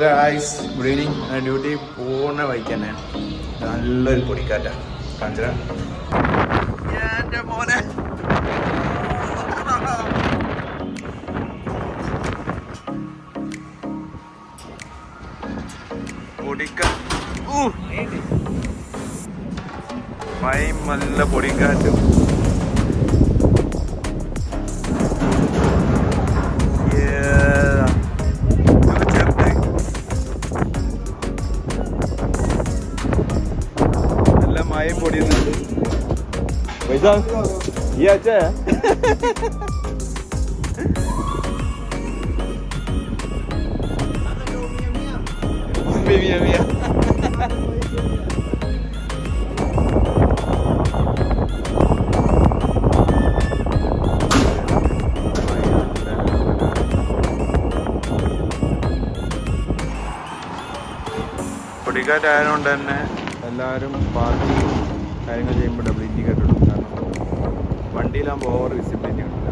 Guys good evening. Duty പൂർണ്ണ bike തന്നെ. നല്ലൊരു പൊടിക്കാറ്റ കാഞ്ചന എൻ്റെ മോനെ. മഴയും നല്ല പൊടിക്കാറ്റും. നല്ല മഴയും പൊടിയുന്നുണ്ട്. പൈസ ഈ ആഴ്ച mía mía. പൊടിക്കാറ്റായതുകൊണ്ട് തന്നെ എല്ലാവരും പാർക്കിങ് കാര്യങ്ങൾ ചെയ്യുമ്പോൾ ഡബിൾ ഇൻഡിക്കേറ്റർ ഇടും. കാരണം വണ്ടിയിലാകുമ്പോൾ ഓവർ വിസിബിലിറ്റി ഉണ്ട്.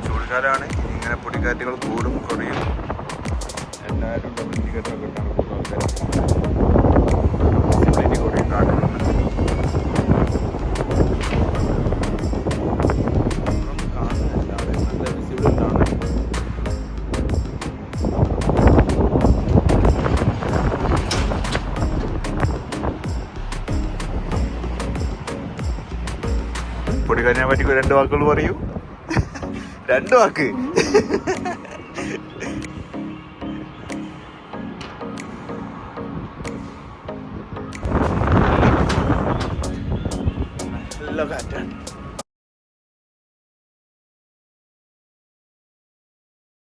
ചൂടുകാലാണ് ഇങ്ങനെ പൊടിക്കാറ്റുകൾ കൂടും കുറയും. എല്ലാവരും ഡബിൾ ഇൻഡിക്കേറ്റർ ഒക്കെ ഇട്ടാണ് കൂടുതൽ ആൾക്കാർ വിസിബിലിറ്റി കുറയും കാട്ടുന്നുണ്ട്. കാണുന്നില്ല, നല്ല വിസിബിലിറ്റി ആണ്. പൊടിക്കാറ്റിനെ പറ്റി 2 വാക്കുകൾ പറയൂ. 2 വാക്ക്.